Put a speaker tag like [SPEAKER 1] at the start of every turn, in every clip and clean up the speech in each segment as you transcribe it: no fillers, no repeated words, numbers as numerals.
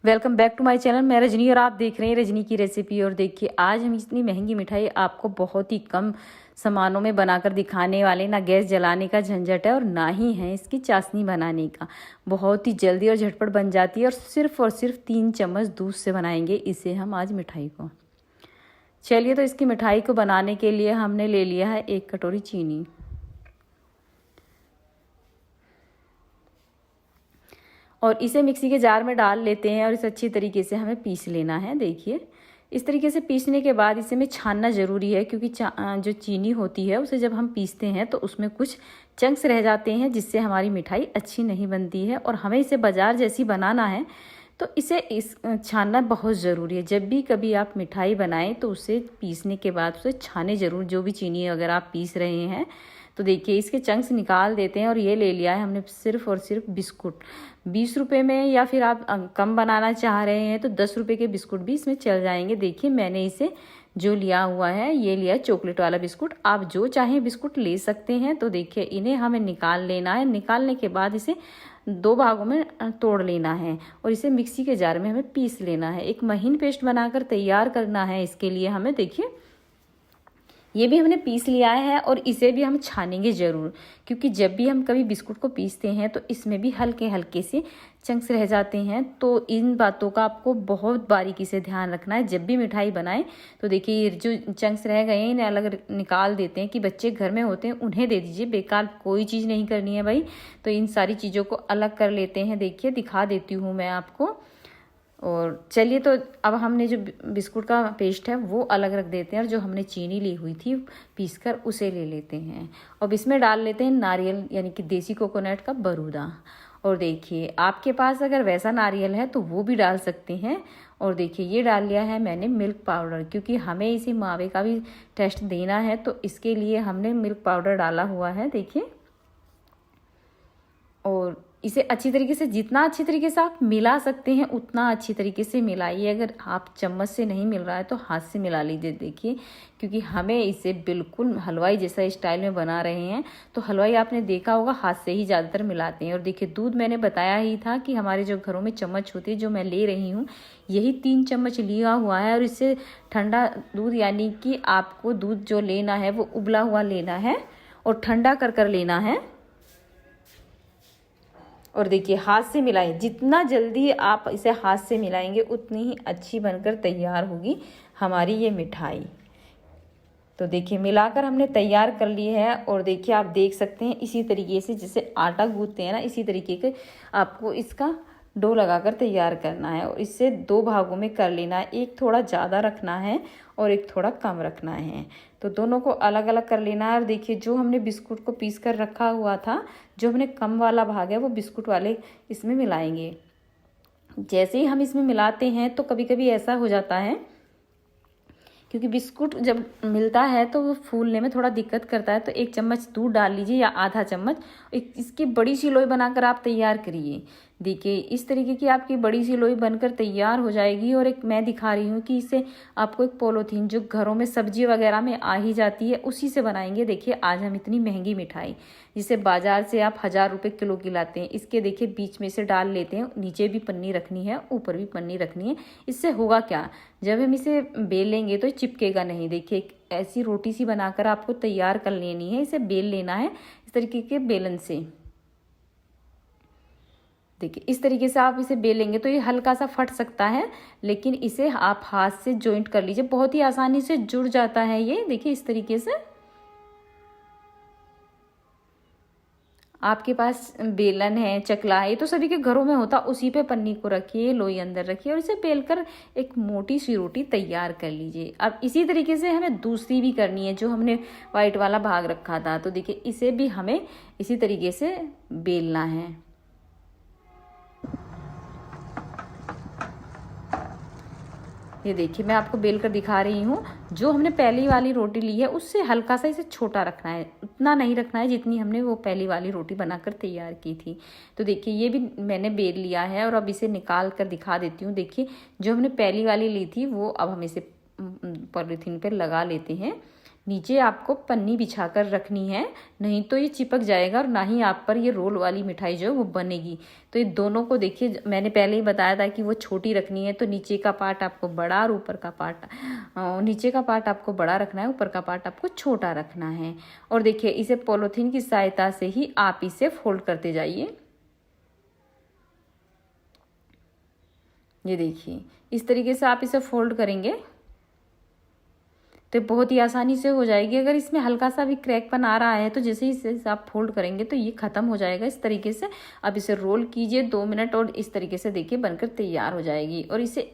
[SPEAKER 1] Welcome back to my channel. मैं रजनी और आप देख रहे हैं रजनी की रेसिपी। और देखिए आज हम इतनी महंगी मिठाई आपको बहुत ही कम सामानों में बनाकर दिखाने वाले। ना गैस जलाने का झंझट है और ना ही है इसकी चाशनी बनाने का। बहुत ही जल्दी और झटपट बन जाती है और सिर्फ 3 चम्मच दूध से बनाएंगे इसे हम आज मिठाई को। चलिए तो इसकी मिठाई को बनाने के लिए हमने ले लिया है 1 कटोरी चीनी। और इसे मिक्सी के जार में डाल लेते हैं और इसे अच्छी तरीके से हमें पीस लेना है। देखिए इस तरीके से पीसने के बाद इसे में छानना ज़रूरी है, क्योंकि जो चीनी होती है उसे जब हम पीसते हैं तो उसमें कुछ चंक्स रह जाते हैं जिससे हमारी मिठाई अच्छी नहीं बनती है। और हमें इसे बाज़ार जैसी बनाना है तो इसे छानना बहुत ज़रूरी है। जब भी कभी आप मिठाई बनाएं तो उसे पीसने के बाद उसे छाने ज़रूर, जो भी चीनी अगर आप पीस रहे हैं। तो देखिए इसके चंक्स निकाल देते हैं। और ये ले लिया है हमने सिर्फ और सिर्फ बिस्कुट 20 रुपये में, या फिर आप कम बनाना चाह रहे हैं तो 10 रुपये के बिस्कुट भी इसमें चल जाएंगे। देखिए मैंने इसे जो लिया हुआ है ये लिया चॉकलेट वाला बिस्कुट। आप जो चाहें बिस्कुट ले सकते हैं। तो देखिए इन्हें हमें निकाल लेना है। निकालने के बाद इसे 2 भागों में तोड़ लेना है और इसे मिक्सी के जार में हमें पीस लेना है। एक महीन पेस्ट बनाकर तैयार करना है इसके लिए हमें। देखिए ये भी हमने पीस लिया है और इसे भी हम छानेंगे ज़रूर, क्योंकि जब भी हम कभी बिस्कुट को पीसते हैं तो इसमें भी हल्के हल्के से चंक्स रह जाते हैं। तो इन बातों का आपको बहुत बारीकी से ध्यान रखना है जब भी मिठाई बनाएं। तो देखिए ये जो चंक्स रह गए हैं इन्हें अलग निकाल देते हैं, कि बच्चे घर में होते हैं उन्हें दे दीजिए, बेकार कोई चीज़ नहीं करनी है भाई। तो इन सारी चीज़ों को अलग कर लेते हैं। देखिए दिखा देती हूँ मैं आपको। और चलिए तो अब हमने जो बिस्कुट का पेस्ट है वो अलग रख देते हैं और जो हमने चीनी ली हुई थी पीसकर उसे ले लेते हैं। और इसमें डाल लेते हैं नारियल यानी कि देसी कोकोनट का बरूदा। और देखिए आपके पास अगर वैसा नारियल है तो वो भी डाल सकते हैं। और देखिए ये डाल लिया है मैंने मिल्क पाउडर, क्योंकि हमें इसी मावे का भी टेस्ट देना है तो इसके लिए हमने मिल्क पाउडर डाला हुआ है। देखिए और इसे अच्छी तरीके से, जितना अच्छी तरीके से आप मिला सकते हैं उतना अच्छी तरीके से मिलाइए। अगर आप चम्मच से नहीं मिल रहा है तो हाथ से मिला लीजिए। देखिए क्योंकि हमें इसे बिल्कुल हलवाई जैसा स्टाइल में बना रहे हैं तो हलवाई आपने देखा होगा हाथ से ही ज़्यादातर मिलाते हैं। और देखिए दूध मैंने बताया ही था कि हमारे जो घरों में चम्मच होती है, जो मैं ले रही हूँ यही 3 चम्मच लिया हुआ है। और इससे ठंडा दूध यानी कि आपको दूध जो लेना है वो उबला हुआ लेना है और ठंडा कर लेना है। और देखिए हाथ से मिलाएं, जितना जल्दी आप इसे हाथ से मिलाएंगे उतनी ही अच्छी बनकर तैयार होगी हमारी ये मिठाई। तो देखिए मिलाकर हमने तैयार कर ली है। और देखिए आप देख सकते हैं इसी तरीके से जैसे आटा गूंथते हैं ना, इसी तरीके के आपको इसका डो लगाकर तैयार करना है। और इससे 2 भागों में कर लेना है, एक थोड़ा ज़्यादा रखना है और एक थोड़ा कम रखना है। तो दोनों को अलग अलग कर लेना है। और देखिए जो हमने बिस्कुट को पीस कर रखा हुआ था, जो हमने कम वाला भाग है वो बिस्कुट वाले इसमें मिलाएंगे। जैसे ही हम इसमें मिलाते हैं तो कभी कभी ऐसा हो जाता है, क्योंकि बिस्कुट जब मिलता है तो वो फूलने में थोड़ा दिक्कत करता है। तो 1 चम्मच दूध डाल लीजिए या आधा चम्मच। इसकी बड़ी सी लोई बनाकर आप तैयार करिए। देखिए इस तरीके की आपकी बड़ी सी लोई बनकर तैयार हो जाएगी। और एक मैं दिखा रही हूँ कि इसे आपको एक पॉलीथीन जो घरों में सब्जी वगैरह में आ ही जाती है उसी से बनाएंगे। देखिए आज हम इतनी महंगी मिठाई जिसे बाजार से आप 1000 रुपये किलो की लाते हैं, इसके देखिए बीच में से डाल लेते हैं। नीचे भी पन्नी रखनी है, ऊपर भी पन्नी रखनी है। इससे होगा क्या, जब हम इसे बेलेंगे तो चिपकेगा नहीं। देखिए ऐसी रोटी सी बनाकर आपको तैयार कर लेनी है। इसे बेल लेना है इस तरीके के बेलन से। देखिए इस तरीके से आप इसे बेलेंगे तो ये हल्का सा फट सकता है, लेकिन इसे आप हाथ से जॉइंट कर लीजिए, बहुत ही आसानी से जुड़ जाता है ये। देखिए इस तरीके से आपके पास बेलन है, चकला है, ये तो सभी के घरों में होता, उसी पे पन्नी को रखिए, लोई अंदर रखिए और इसे बेलकर एक मोटी सी रोटी तैयार कर लीजिए। अब इसी तरीके से हमें दूसरी भी करनी है, जो हमने वाइट वाला भाग रखा था। तो देखिए इसे भी हमें इसी तरीके से बेलना है। ये देखिए मैं आपको बेल कर दिखा रही हूँ। जो हमने पहली वाली रोटी ली है उससे हल्का सा इसे छोटा रखना है, उतना नहीं रखना है जितनी हमने वो पहली वाली रोटी बनाकर तैयार की थी। तो देखिए ये भी मैंने बेल लिया है और अब इसे निकाल कर दिखा देती हूँ। देखिए जो हमने पहली वाली ली थी वो अब हम इसे पॉलीथीन पर लगा लेते हैं। नीचे आपको पन्नी बिछाकर रखनी है, नहीं तो ये चिपक जाएगा और ना ही आप पर ये रोल वाली मिठाई जो है वो बनेगी। तो ये दोनों को देखिए, मैंने पहले ही बताया था कि वो छोटी रखनी है, तो नीचे का पार्ट आपको बड़ा और ऊपर का पार्ट नीचे का पार्ट आपको बड़ा रखना है, ऊपर का पार्ट आपको छोटा रखना है। और देखिए इसे पॉलीथीन की सहायता से ही आप इसे फोल्ड करते जाइए। ये देखिए इस तरीके से आप इसे फोल्ड करेंगे तो बहुत ही आसानी से हो जाएगी। अगर इसमें हल्का सा भी क्रैकपन आ रहा है तो जैसे ही इसे आप फोल्ड करेंगे तो ये ख़त्म हो जाएगा। इस तरीके से अब इसे रोल कीजिए 2 मिनट और इस तरीके से देखिए बनकर तैयार हो जाएगी। और इसे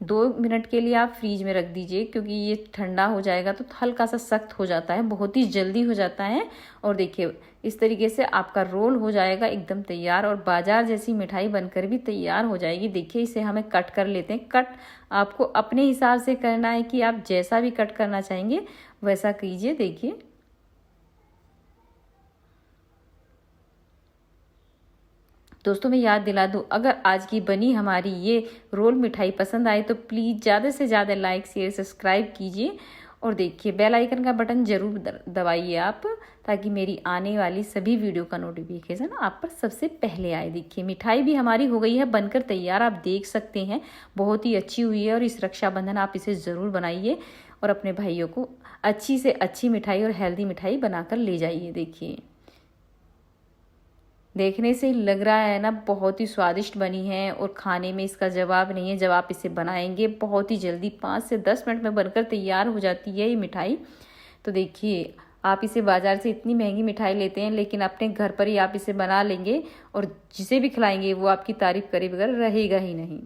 [SPEAKER 1] 2 मिनट के लिए आप फ्रीज में रख दीजिए, क्योंकि ये ठंडा हो जाएगा तो हल्का सा सख्त हो जाता है, बहुत ही जल्दी हो जाता है। और देखिए इस तरीके से आपका रोल हो जाएगा एकदम तैयार और बाजार जैसी मिठाई बनकर भी तैयार हो जाएगी। देखिए इसे हमें कट कर लेते हैं। कट आपको अपने हिसाब से करना है कि आप जैसा भी कट करना चाहेंगे वैसा कीजिए। देखिए दोस्तों मैं याद दिला दूं, अगर आज की बनी हमारी ये रोल मिठाई पसंद आए तो प्लीज़ ज़्यादा से ज़्यादा लाइक शेयर सब्सक्राइब कीजिए और देखिए बेल आइकन का बटन ज़रूर दबाइए आप, ताकि मेरी आने वाली सभी वीडियो का नोटिफिकेशन आप पर सबसे पहले आए। देखिए मिठाई भी हमारी हो गई है बनकर तैयार, आप देख सकते हैं बहुत ही अच्छी हुई है। और इस रक्षाबंधन आप इसे ज़रूर बनाइए और अपने भाइयों को अच्छी से अच्छी मिठाई और हेल्दी मिठाई बनाकर ले जाइए। देखिए देखने से लग रहा है ना बहुत ही स्वादिष्ट बनी है और खाने में इसका जवाब नहीं है। जब आप इसे बनाएंगे बहुत ही जल्दी 5 से 10 मिनट में बनकर तैयार हो जाती है ये मिठाई। तो देखिए आप इसे बाज़ार से इतनी महंगी मिठाई लेते हैं, लेकिन अपने घर पर ही आप इसे बना लेंगे और जिसे भी खिलाएंगे वो आपकी तारीफ़ करे बगैर रहेगा ही नहीं।